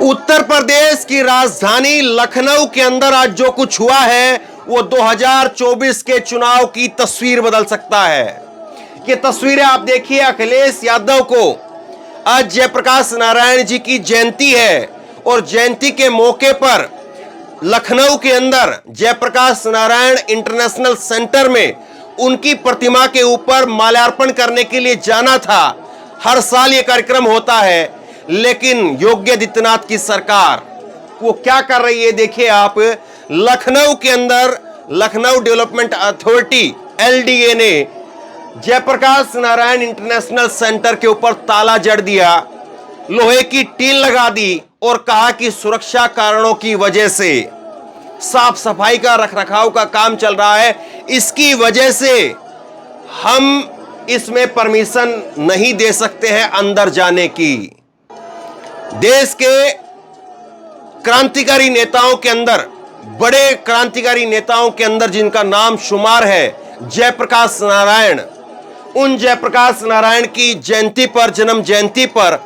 उत्तर प्रदेश की राजधानी लखनऊ के अंदर आज जो कुछ हुआ है वो 2024 के चुनाव की तस्वीर बदल सकता है। ये तस्वीरें आप देखिए, अखिलेश यादव को आज जयप्रकाश नारायण जी की जयंती है और जयंती के मौके पर लखनऊ के अंदर जयप्रकाश नारायण इंटरनेशनल सेंटर में उनकी प्रतिमा के ऊपर माल्यार्पण करने के लिए जाना था। हर साल ये कार्यक्रम होता है, लेकिन योगी आदित्यनाथ की सरकार वो क्या कर रही है देखिए आप। लखनऊ के अंदर लखनऊ डेवलपमेंट अथॉरिटी LDA ने जयप्रकाश नारायण इंटरनेशनल सेंटर के ऊपर ताला जड़ दिया, लोहे की टील लगा दी और कहा कि सुरक्षा कारणों की वजह से, साफ सफाई का रखरखाव का काम चल रहा है, इसकी वजह से हम इसमें परमिशन नहीं दे सकते हैं अंदर जाने की। देश के क्रांतिकारी नेताओं के अंदर, बड़े क्रांतिकारी नेताओं के अंदर जिनका नाम शुमार है जयप्रकाश नारायण, उन जयप्रकाश नारायण की जयंती पर, जन्म जयंती पर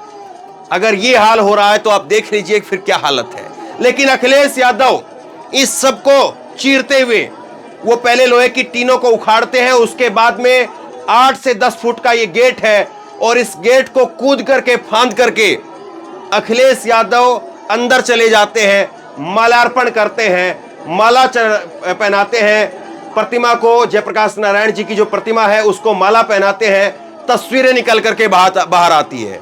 अगर ये हाल हो रहा है तो आप देख लीजिए फिर क्या हालत है। लेकिन अखिलेश यादव इस सब को चीरते हुए वो पहले लोहे की टीनों को उखाड़ते हैं, उसके बाद में 8 से 10 फुट का ये गेट है और इस गेट को कूद करके, फांद करके अखिलेश यादव अंदर चले जाते हैं, माल्यार्पण करते हैं, माला पहनाते हैं प्रतिमा को। जयप्रकाश नारायण जी की जो प्रतिमा है उसको माला पहनाते हैं, तस्वीरें निकल करके बाहर आती है।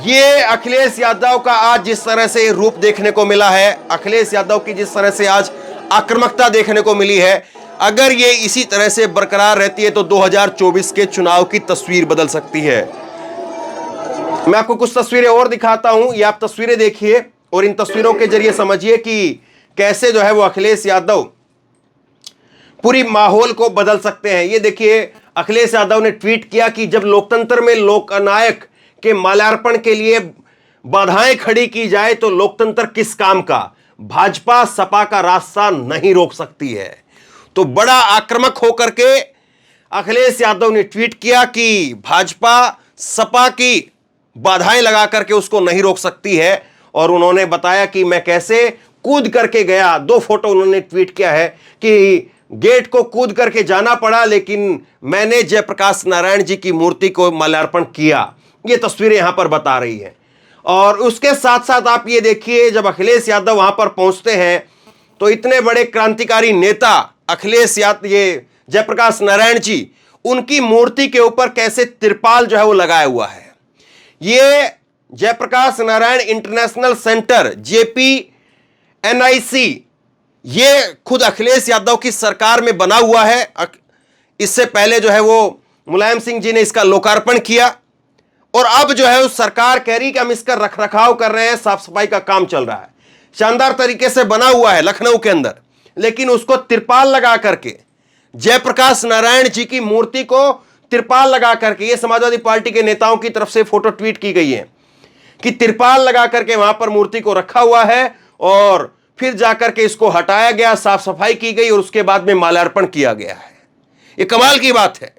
ये अखिलेश यादव का आज जिस तरह से रूप देखने को मिला है, अखिलेश यादव की जिस तरह से आज आक्रामकता देखने को मिली है, अगर ये इसी तरह से बरकरार रहती है तो 2024 के चुनाव की तस्वीर बदल सकती है। मैं आपको कुछ तस्वीरें और दिखाता हूं, ये आप तस्वीरें देखिए और इन तस्वीरों के जरिए समझिए कि कैसे जो है वो अखिलेश यादव पूरी माहौल को बदल सकते हैं। ये देखिए, अखिलेश यादव ने ट्वीट किया कि जब लोकतंत्र में लोकनायक के माल्यार्पण के लिए बाधाएं खड़ी की जाए तो लोकतंत्र किस काम का, भाजपा सपा का रास्ता नहीं रोक सकती है। तो बड़ा आक्रामक होकर के अखिलेश यादव ने ट्वीट किया कि भाजपा सपा की बाधाएं लगा करके उसको नहीं रोक सकती है, और उन्होंने बताया कि मैं कैसे कूद करके गया। 2 फोटो उन्होंने ट्वीट किया है कि गेट को कूद करके जाना पड़ा, लेकिन मैंने जयप्रकाश नारायण जी की मूर्ति को माल्यार्पण किया। ये तस्वीरें यहां पर बता रही है। और उसके साथ साथ आप ये देखिए, जब अखिलेश यादव वहां पर पहुंचते हैं तो इतने बड़े क्रांतिकारी नेता अखिलेश यादव, ये जयप्रकाश नारायण जी, उनकी मूर्ति के ऊपर कैसे तिरपाल जो है वो लगाया हुआ है। ये Jayaprakash Narayan international centre JPNIC, ये खुद अखिलेश यादव की सरकार में बना हुआ है। इससे पहले जो है वो मुलायम सिंह जी ने इसका लोकार्पण किया और अब जो है उस सरकार कह रही कि हम इसका रखरखाव कर रहे हैं, साफ सफाई का काम चल रहा है। शानदार तरीके से बना हुआ है लखनऊ के अंदर, लेकिन उसको तिरपाल लगा करके, जयप्रकाश नारायण जी की मूर्ति को तिरपाल लगा करके, ये समाजवादी पार्टी के नेताओं की तरफ से फोटो ट्वीट की गई है कि तिरपाल लगा करके वहां पर मूर्ति को रखा हुआ है और फिर जाकर के इसको हटाया गया, साफ सफाई की गई और उसके बाद में माल्यार्पण किया गया है। ये कमाल की बात है,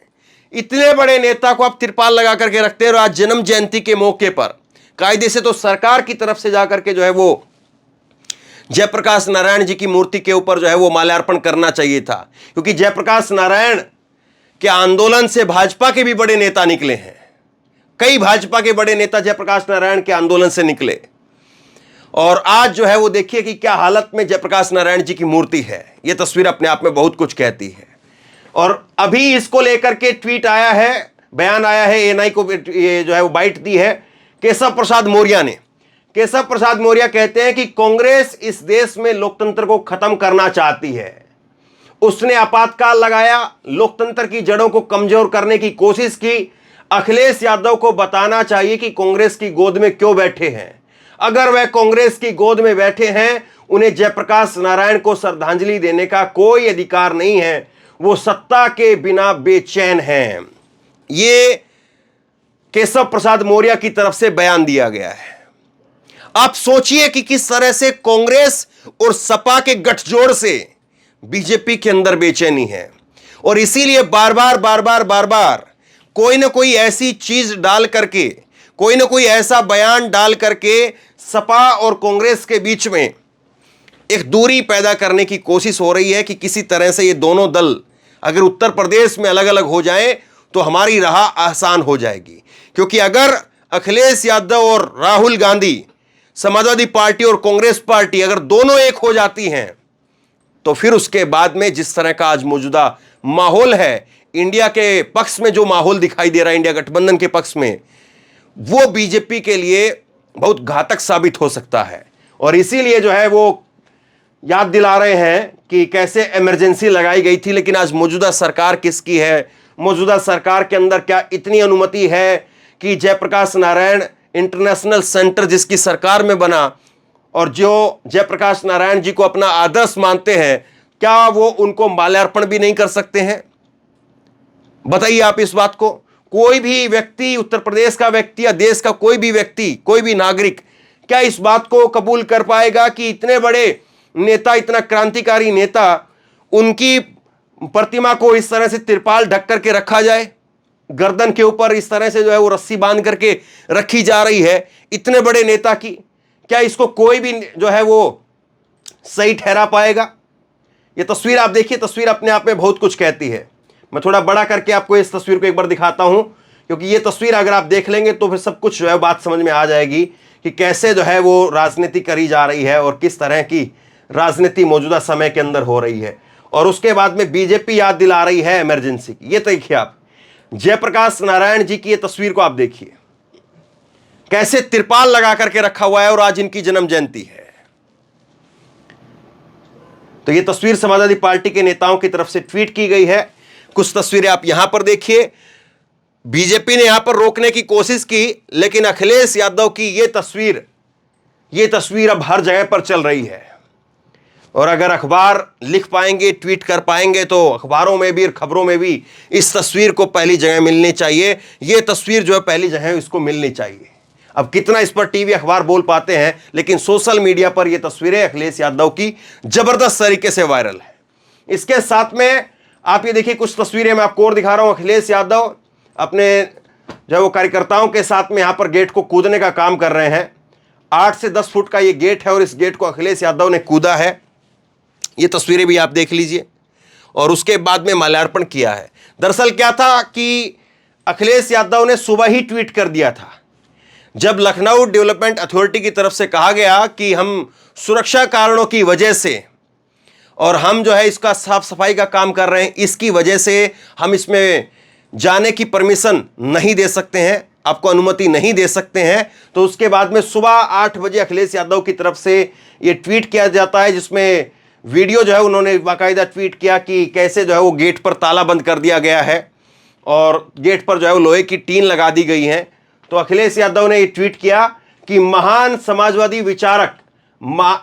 इतने बड़े नेता को आप तिरपाल लगा करके रखते हैं और आज जन्म जयंती के मौके पर कायदे से तो सरकार की तरफ से जाकर के जो है वो जयप्रकाश नारायण जी की मूर्ति के ऊपर जो है वो माल्यार्पण करना चाहिए था, क्योंकि जयप्रकाश नारायण के आंदोलन से भाजपा के भी बड़े नेता निकले हैं। कई भाजपा के बड़े नेता जयप्रकाश नारायण के आंदोलन से निकले और आज जो है वो देखिए कि क्या हालत में जयप्रकाश नारायण जी की मूर्ति है। ये तस्वीर अपने आप में बहुत कुछ कहती है। और अभी इसको लेकर के ट्वीट आया है, बयान आया है, ANI को ये जो है वो बाइट दी है केशव प्रसाद मौर्य ने। केशव प्रसाद मौर्य कहते हैं कि कांग्रेस इस देश में लोकतंत्र को खत्म करना चाहती है। उसने आपातकाल लगाया, लोकतंत्र की जड़ों को कमजोर करने की कोशिश की। अखिलेश यादव को बताना चाहिए कि कांग्रेस की गोद में क्यों बैठे हैं। अगर वह कांग्रेस की गोद में बैठे हैं, उन्हें जयप्रकाश नारायण को श्रद्धांजलि देने का कोई अधिकार नहीं है। वो सत्ता के बिना बेचैन हैं। ये केशव प्रसाद मौर्य की तरफ से बयान दिया गया है। आप सोचिए कि किस तरह से कांग्रेस और सपा के गठजोड़ से बीजेपी के अंदर बेचैनी है और इसीलिए बार बार कोई ना कोई ऐसी चीज डाल करके, कोई ना कोई ऐसा बयान डाल करके सपा और कांग्रेस के बीच में एक दूरी पैदा करने की कोशिश हो रही है कि किसी तरह से ये दोनों दल अगर उत्तर प्रदेश में अलग अलग हो जाएं तो हमारी राह आसान हो जाएगी। क्योंकि अगर अखिलेश यादव और राहुल गांधी, समाजवादी पार्टी और कांग्रेस पार्टी अगर दोनों एक हो जाती हैं तो फिर उसके बाद में जिस तरह का आज मौजूदा माहौल है, इंडिया के पक्ष में जो माहौल दिखाई दे रहा है, इंडिया गठबंधन के पक्ष में, वो बीजेपी के लिए बहुत घातक साबित हो सकता है। और इसीलिए जो है वो याद दिला रहे हैं कि कैसे इमरजेंसी लगाई गई थी, लेकिन आज मौजूदा सरकार किसकी है, मौजूदा सरकार के अंदर क्या इतनी अनुमति है कि जयप्रकाश नारायण इंटरनेशनल सेंटर जिसकी सरकार में बना और जो जयप्रकाश नारायण जी को अपना आदर्श मानते हैं, क्या वो उनको माल्यार्पण भी नहीं कर सकते हैं? बताइए आप इस बात को। कोई भी व्यक्ति, उत्तर प्रदेश का व्यक्ति या देश का कोई भी व्यक्ति, कोई भी नागरिक क्या इस बात को कबूल कर पाएगा कि इतने बड़े नेता, इतना क्रांतिकारी नेता, उनकी प्रतिमा को इस तरह से तिरपाल ढक करके रखा जाए, गर्दन के ऊपर इस तरह से जो है वो रस्सी बांध करके रखी जा रही है इतने बड़े नेता की? क्या इसको कोई भी जो है वो सही ठहरा पाएगा? ये तस्वीर आप देखिए, तस्वीर अपने आप में बहुत कुछ कहती है। मैं थोड़ा बड़ा करके आपको इस तस्वीर को एक बार दिखाता हूं, क्योंकि ये तस्वीर अगर आप देख लेंगे तो फिर सब कुछ जो है बात समझ में आ जाएगी कि कैसे जो है वो राजनीति करी जा रही है और किस तरह की राजनीति मौजूदा समय के अंदर हो रही है। और उसके बाद में बीजेपी याद दिला रही है इमरजेंसी की। ये देखिए आप, जयप्रकाश नारायण जी की ये तस्वीर को आप देखिए, कैसे तिरपाल लगा करके रखा हुआ है और आज इनकी जन्म जयंती है। तो ये तस्वीर समाजवादी पार्टी के नेताओं की तरफ से ट्वीट की गई है। कुछ तस्वीरें आप यहां पर देखिए। बीजेपी ने यहां पर रोकने की कोशिश की, लेकिन अखिलेश यादव की ये तस्वीर अब हर जगह पर चल रही है। और अगर अखबार लिख पाएंगे, ट्वीट कर पाएंगे, तो अखबारों में भी और खबरों में भी इस तस्वीर को पहली जगह मिलनी चाहिए। ये तस्वीर जो है पहली जगह इसको मिलनी चाहिए। अब कितना इस पर टीवी अखबार बोल पाते हैं, लेकिन सोशल मीडिया पर ये तस्वीरें अखिलेश यादव की जबरदस्त तरीके से वायरल है। इसके साथ में आप ये देखिए, कुछ तस्वीरें मैं आपको और दिखा रहा हूं। अखिलेश यादव अपने जो है वो कार्यकर्ताओं के साथ में यहां पर गेट को कूदने का काम कर रहे हैं। 8 से 10 फुट का ये गेट है और इस गेट को अखिलेश यादव ने कूदा है। ये तस्वीरें भी आप देख लीजिए। और उसके बाद में माल्यार्पण किया है। दरअसल क्या था कि अखिलेश यादव ने सुबह ही ट्वीट कर दिया था, जब लखनऊ डेवलपमेंट अथॉरिटी की तरफ से कहा गया कि हम सुरक्षा कारणों की वजह से और हम जो है इसका साफ सफाई का काम कर रहे हैं, इसकी वजह से हम इसमें जाने की परमिशन नहीं दे सकते हैं, आपको अनुमति नहीं दे सकते हैं। तो उसके बाद में सुबह 8 बजे अखिलेश यादव की तरफ से ये ट्वीट किया जाता है, जिसमें वीडियो जो है उन्होंने बाकायदा ट्वीट किया कि कैसे जो है वो गेट पर ताला बंद कर दिया गया है और गेट पर जो है वो लोहे की टीन लगा दी गई है। तो अखिलेश यादव ने ये ट्वीट किया कि महान समाजवादी विचारक,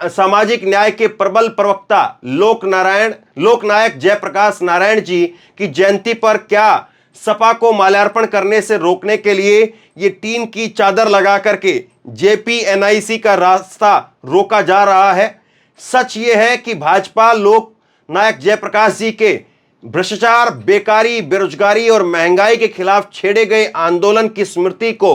सामाजिक न्याय के प्रबल प्रवक्ता लोकनायक जयप्रकाश नारायण जी की जयंती पर क्या सपा को माल्यार्पण करने से रोकने के लिए ये टीन की चादर लगा करके जेपीएनआईसी का रास्ता रोका जा रहा है? सच ये है कि भाजपा लोक नायक जयप्रकाश जी के भ्रष्टाचार, बेकारी, बेरोजगारी और महंगाई के खिलाफ छेड़े गए आंदोलन की स्मृति को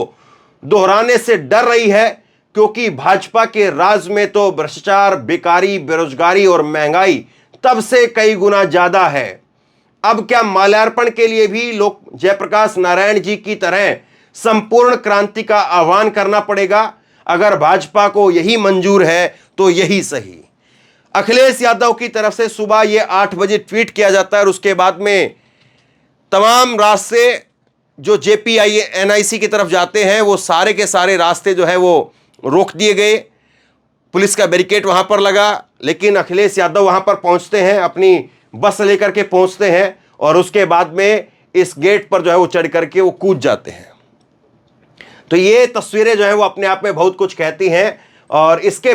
दोहराने से डर रही है, क्योंकि भाजपा के राज में तो भ्रष्टाचार, बेकारी, बेरोजगारी और महंगाई तब से कई गुना ज्यादा है। अब क्या माल्यार्पण के लिए भी लोग जयप्रकाश नारायण जी की तरह संपूर्ण क्रांति का आह्वान करना पड़ेगा? अगर भाजपा को यही मंजूर है तो यही सही। अखिलेश यादव की तरफ से सुबह ये 8 बजे ट्वीट किया जाता है और उसके बाद में तमाम रास्ते जो जेपीएनआईसी की तरफ जाते हैं वो सारे के सारे रास्ते जो है वो रोक दिए गए। पुलिस का बैरिकेड वहां पर लगा, लेकिन अखिलेश यादव वहां पर पहुंचते हैं, अपनी बस लेकर के पहुंचते हैं और उसके बाद में इस गेट पर जो है वो चढ़ करके वो कूद जाते हैं। तो ये तस्वीरें जो है वो अपने आप में बहुत कुछ कहती हैं। और इसके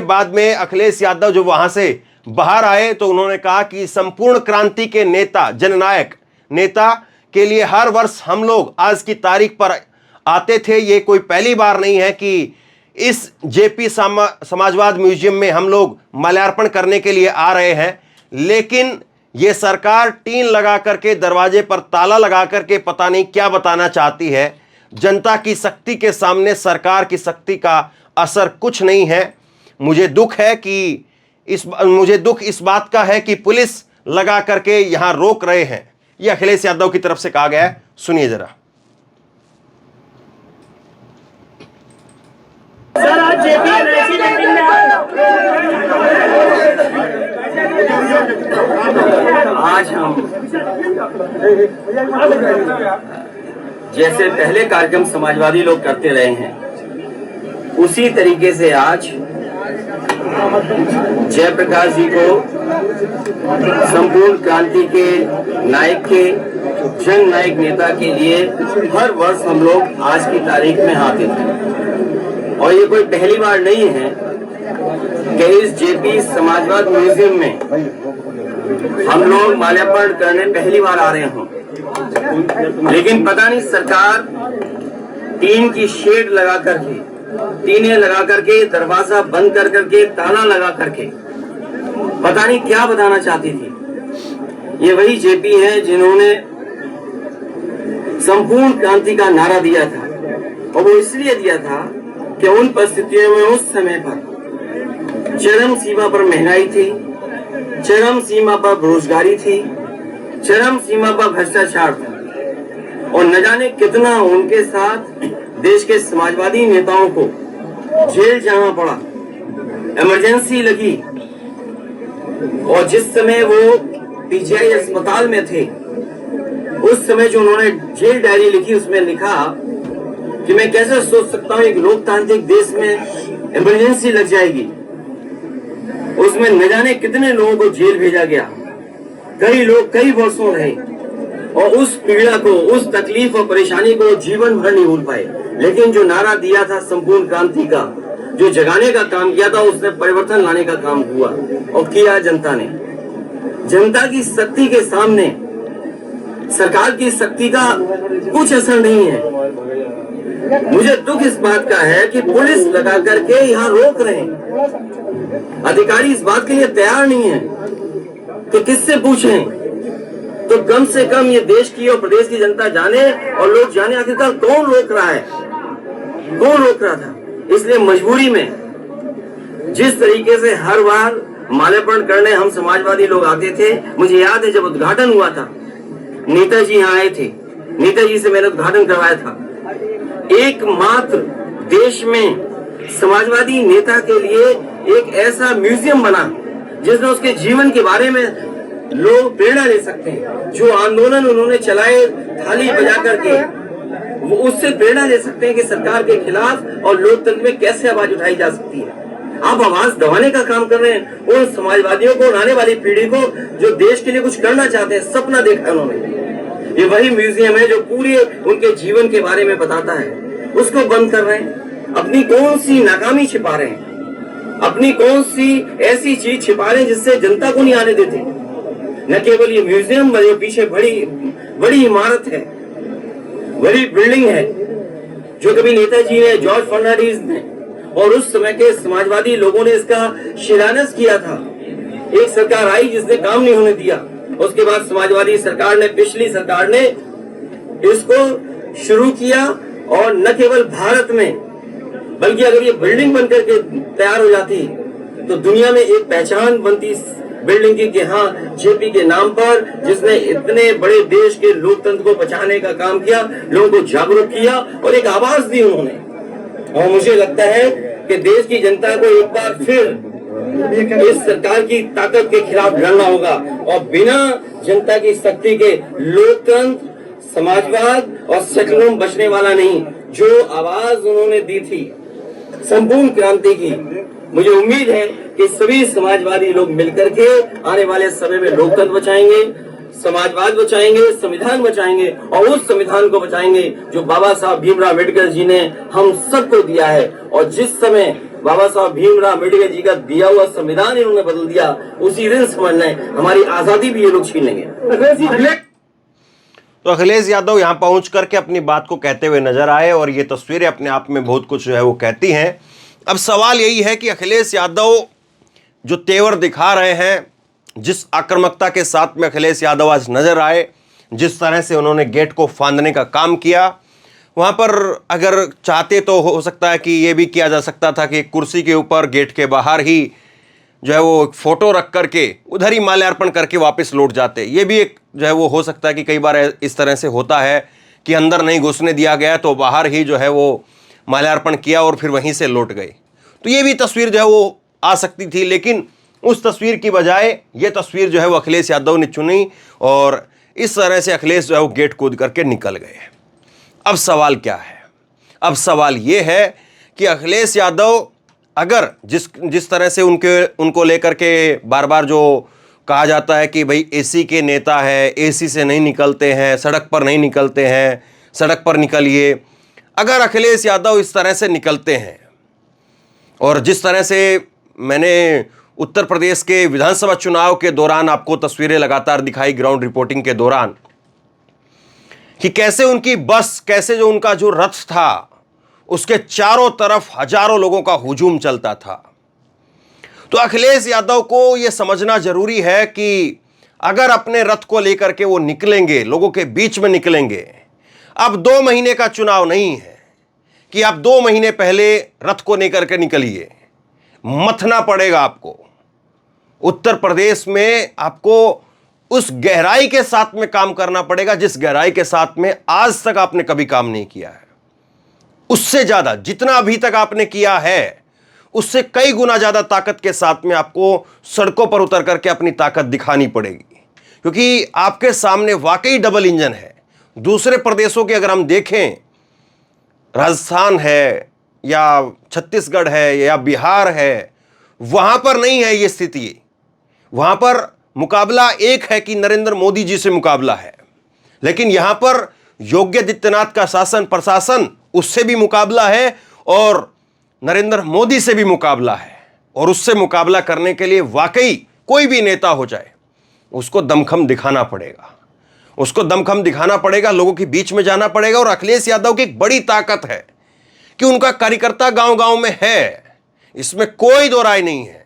बाद में अखिलेश यादव जो वहां से बाहर आए तो उन्होंने कहा कि संपूर्ण क्रांति के नेता, जननायक नेता के लिए हर वर्ष हम लोग आज की तारीख पर आते थे। ये कोई पहली बार नहीं है कि इस जेपी समाजवाद म्यूजियम में हम लोग माल्यार्पण करने के लिए आ रहे हैं, लेकिन ये सरकार टीन लगा करके, दरवाजे पर ताला लगा करके पता नहीं क्या बताना चाहती है। जनता की शक्ति के सामने सरकार की शक्ति का असर कुछ नहीं है। मुझे दुख इस बात का है कि पुलिस लगा करके यहां रोक रहे हैं। यह अखिलेश यादव की तरफ से कहा गया है, सुनिए जरा। सर आज जेपी रेसिडेंट में आज हम जैसे पहले कार्यक्रम समाजवादी लोग करते रहे हैं उसी तरीके से आज जयप्रकाश जी को संपूर्ण क्रांति के नायक के जन नायक नेता के लिए हर वर्ष हम लोग आज की तारीख में आते थे और ये कोई पहली बार नहीं है कि इस जेपी समाजवाद म्यूजियम में हम लोग माल्यार्पण करने पहली बार आ रहे हों, लेकिन पता नहीं सरकार टीन की शेड लगा करके, टीनें लगा करके, दरवाजा बंद कर करके, ताला लगा करके पता नहीं क्या बताना चाहती थी। ये वही जेपी है जिन्होंने संपूर्ण क्रांति का नारा दिया था और वो इसलिए दिया था कि उन परिस्थितियों में उस समय पर चरम सीमा पर महंगाई थी, चरम सीमा पर बेरोजगारी थी, चरम सीमा पर भ्रष्टाचार था और न जाने कितना उनके साथ देश के समाजवादी नेताओं को जेल जाना पड़ा, इमरजेंसी लगी। और जिस समय वो पीजीआई अस्पताल में थे उस समय जो उन्होंने जेल डायरी लिखी उसमें लिखा कि मैं कैसे सोच सकता हूँ एक लोकतांत्रिक देश में इमरजेंसी लग जाएगी। उसमें न जाने कितने लोगों को जेल भेजा गया, कई लोग कई वर्षों रहे और उस पीड़ा को, उस तकलीफ और परेशानी को जीवन भर नहीं भूल पाए। लेकिन जो नारा दिया था संपूर्ण क्रांति का, जो जगाने का काम किया था, उसने परिवर्तन लाने का काम हुआ और किया जनता ने। जनता की शक्ति के सामने सरकार की शक्ति का कुछ असर नहीं है। मुझे दुख इस बात का है कि पुलिस लगा करके यहाँ रोक रहे हैं, अधिकारी इस बात के लिए तैयार नहीं है तो किससे पूछें। तो कम से कम ये देश की और प्रदेश की जनता जाने और लोग जाने आखिरकार कौन रोक रहा है, कौन रोक रहा था। इसलिए मजबूरी में जिस तरीके से हर बार माल्यार्पण करने हम समाजवादी लोग आते थे, मुझे याद है जब उद्घाटन हुआ था नेताजी यहाँ आए थे, नेताजी से मैंने उद्घाटन करवाया था। एकमात्र देश में समाजवादी नेता के लिए एक ऐसा म्यूजियम बना जिसमें उसके जीवन के बारे में लोग प्रेरणा ले सकते हैं। जो आंदोलन उन्होंने चलाए थाली बजा करके, वो उससे प्रेरणा ले सकते हैं कि सरकार के खिलाफ और लोकतंत्र में कैसे आवाज उठाई जा सकती है। आप आवाज दबाने का काम कर रहे हैं उन समाजवादियों को, आने वाली पीढ़ी को जो देश के लिए कुछ करना चाहते हैं, सपना देखा उन्होंने। ये वही म्यूजियम है जो पूरे उनके जीवन के बारे में बताता है, उसको बंद कर रहे हैं। अपनी कौन सी नाकामी छिपा रहे हैं, अपनी कौन सी ऐसी चीज छिपा रहे हैं जिससे जनता को नहीं आने देते। न केवल ये म्यूजियम, जो पीछे बड़ी इमारत है, बड़ी बिल्डिंग है जो कभी नेताजी ने, जॉर्ज फर्नांडिस ने और उस समय के समाजवादी लोगों ने इसका शिलान्यास किया था। एक सरकार आई जिसने काम नहीं होने दिया, उसके बाद समाजवादी सरकार ने, पिछली सरकार ने इसको शुरू किया और न केवल भारत में बल्कि अगर ये बिल्डिंग बनकर के तैयार हो जाती तो दुनिया में एक पहचान बनती बिल्डिंग की कि हाँ, जेपी के नाम पर जिसने इतने बड़े देश के लोकतंत्र को बचाने का काम किया, लोगों को जागरूक किया और एक आवाज दी उन्होंने। और मुझे लगता है कि देश की जनता को एक बार फिर इस सरकार की ताकत के खिलाफ लड़ना होगा और बिना जनता की शक्ति के लोकतंत्र, समाजवाद और सेकुलरिज्म बचने वाला नहीं। जो आवाज उन्होंने दी थी संपूर्ण क्रांति की, मुझे उम्मीद है कि सभी समाजवादी लोग मिलकर के आने वाले समय में लोकतंत्र बचाएंगे, समाजवाद बचाएंगे, संविधान बचाएंगे और उस संविधान को बचाएंगे जो बाबा साहब भीमराव अम्बेडकर जी ने हम सबको दिया है। और जिस समय बाबा साहब भीमराव अम्बेडकर जी का दिया हुआ संविधान इन्होंने बदल दिया, उसी दिन समझ लें हमारी आजादी भी ये लोग छीन लेंगे। तो अखिलेश यादव यहां पहुंच करके अपनी बात को कहते हुए नजर आए और ये तस्वीरें अपने आप में बहुत कुछ जो है वो कहती हैं। अब सवाल यही है कि अखिलेश यादव जो तेवर दिखा रहे हैं, जिस आक्रामकता के साथ में अखिलेश यादव आज नजर आए, जिस तरह से उन्होंने गेट को फांदने का काम किया, वहाँ पर अगर चाहते तो हो सकता है कि ये भी किया जा सकता था कि कुर्सी के ऊपर गेट के बाहर ही जो है वो फ़ोटो रख करके उधर ही माल्यार्पण करके वापस लौट जाते। ये भी एक जो है वो हो सकता है कि कई बार इस तरह से होता है कि अंदर नहीं घुसने दिया गया तो बाहर ही जो है वो माल्यार्पण किया और फिर वहीं से लौट गए। तो ये भी तस्वीर जो है वो आ सकती थी, लेकिन उस तस्वीर की बजाय ये तस्वीर जो है वो अखिलेश यादव ने चुनी और इस तरह से अखिलेश जो है वो गेट कूद करके निकल गए। अब सवाल क्या है? अब सवाल ये है कि अखिलेश यादव अगर जिस तरह से उनको लेकर के बार बार जो कहा जाता है कि भाई एसी के नेता है, एसी से नहीं निकलते हैं, सड़क पर नहीं निकलते हैं, सड़क पर निकलिए। अगर अखिलेश यादव इस तरह से निकलते हैं और जिस तरह से मैंने उत्तर प्रदेश के विधानसभा चुनाव के दौरान आपको तस्वीरें लगातार दिखाई ग्राउंड रिपोर्टिंग के दौरान कि कैसे उनकी बस, कैसे जो उनका जो रथ था उसके चारों तरफ हजारों लोगों का हुजूम चलता था। तो अखिलेश यादव को यह समझना जरूरी है कि अगर अपने रथ को लेकर के वो निकलेंगे, लोगों के बीच में निकलेंगे। अब 2 महीने का चुनाव नहीं है कि आप 2 महीने पहले रथ को लेकर के निकलिए। मथना पड़ेगा आपको। उत्तर प्रदेश में आपको उस गहराई के साथ में काम करना पड़ेगा जिस गहराई के साथ में आज तक आपने कभी काम नहीं किया है। उससे ज्यादा जितना अभी तक आपने किया है उससे कई गुना ज्यादा ताकत के साथ में आपको सड़कों पर उतर करके अपनी ताकत दिखानी पड़ेगी, क्योंकि आपके सामने वाकई डबल इंजन है। दूसरे प्रदेशों के अगर हम देखें, राजस्थान है या छत्तीसगढ़ है या बिहार है, वहां पर नहीं है ये स्थिति। वहां पर मुकाबला एक है कि नरेंद्र मोदी जी से मुकाबला है, लेकिन यहां पर योगी आदित्यनाथ का शासन प्रशासन उससे भी मुकाबला है और नरेंद्र मोदी से भी मुकाबला है। और उससे मुकाबला करने के लिए वाकई कोई भी नेता हो जाए उसको दमखम दिखाना पड़ेगा, उसको दमखम दिखाना पड़ेगा, लोगों के बीच में जाना पड़ेगा। और अखिलेश यादव की एक बड़ी ताकत है कि उनका कार्यकर्ता गांव-गांव में है, इसमें कोई दो राय नहीं है।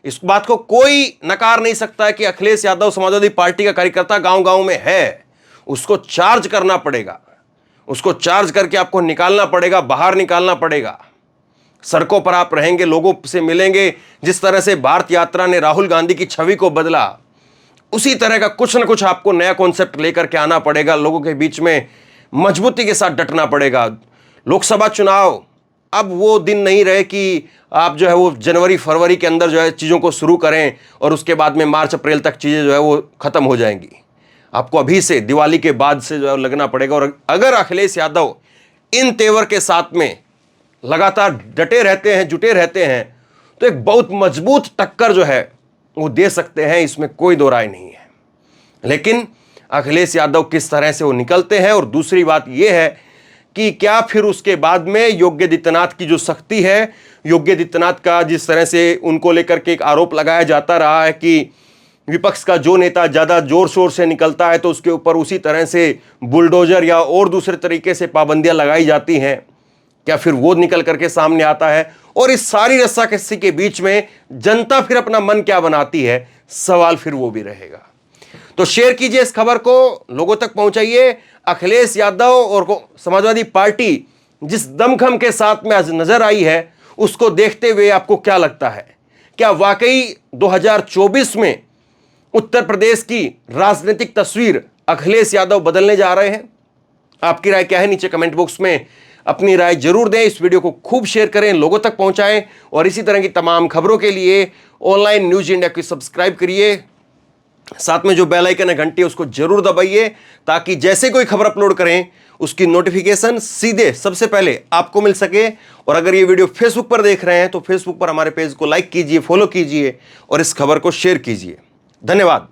इस बात को कोई नकार नहीं सकता है कि अखिलेश यादव समाजवादी पार्टी का कार्यकर्ता गांव-गांव में है। उसको चार्ज करना पड़ेगा, उसको चार्ज करके आपको निकालना पड़ेगा, बाहर निकालना पड़ेगा। सड़कों पर आप रहेंगे, लोगों से मिलेंगे। जिस तरह से भारत यात्रा ने राहुल गांधी की छवि को बदला, उसी तरह का कुछ न कुछ आपको नया कॉन्सेप्ट लेकर के आना पड़ेगा। लोगों के बीच में मजबूती के साथ डटना पड़ेगा। लोकसभा चुनाव अब वो दिन नहीं रहे कि आप जो है वो जनवरी फरवरी के अंदर जो है चीज़ों को शुरू करें और उसके बाद में मार्च अप्रैल तक चीज़ें जो है वो ख़त्म हो जाएंगी। आपको अभी से, दिवाली के बाद से जो है लगना पड़ेगा। और अगर अखिलेश यादव इन तेवर के साथ में लगातार डटे रहते हैं, जुटे रहते हैं, तो एक बहुत मजबूत टक्कर जो है वो दे सकते हैं, इसमें कोई दो राय नहीं है। लेकिन अखिलेश यादव किस तरह से वो निकलते हैं। और दूसरी बात यह है कि क्या फिर उसके बाद में योगी आदित्यनाथ की जो शक्ति है, योगी आदित्यनाथ का जिस तरह से उनको लेकर के एक आरोप लगाया जाता रहा है कि विपक्ष का जो नेता ज़्यादा जोर शोर से निकलता है तो उसके ऊपर उसी तरह से बुलडोजर या और दूसरे तरीके से पाबंदियां लगाई जाती हैं, क्या फिर वो निकल करके सामने आता है? और इस सारी रस्साकसी के बीच में जनता फिर अपना मन क्या बनाती है, सवाल फिर वो भी रहेगा। तो शेयर कीजिए इस खबर को, लोगों तक पहुंचाइए। अखिलेश यादव और समाजवादी पार्टी जिस दमखम के साथ में आज नजर आई है, उसको देखते हुए आपको क्या लगता है? क्या वाकई 2024 में उत्तर प्रदेश की राजनीतिक तस्वीर अखिलेश यादव बदलने जा रहे हैं? आपकी राय क्या है? नीचे कमेंट बॉक्स में अपनी राय जरूर दें। इस वीडियो को खूब शेयर करें, लोगों तक पहुंचाएं और इसी तरह की तमाम खबरों के लिए ऑनलाइन न्यूज इंडिया को सब्सक्राइब करिए। साथ में जो बेल आइकन है, घंटी, उसको जरूर दबाइए ताकि जैसे कोई खबर अपलोड करें उसकी नोटिफिकेशन सीधे सबसे पहले आपको मिल सके। और अगर ये वीडियो फेसबुक पर देख रहे हैं तो फेसबुक पर हमारे पेज को लाइक कीजिए, फॉलो कीजिए और इस खबर को शेयर कीजिए। धन्यवाद।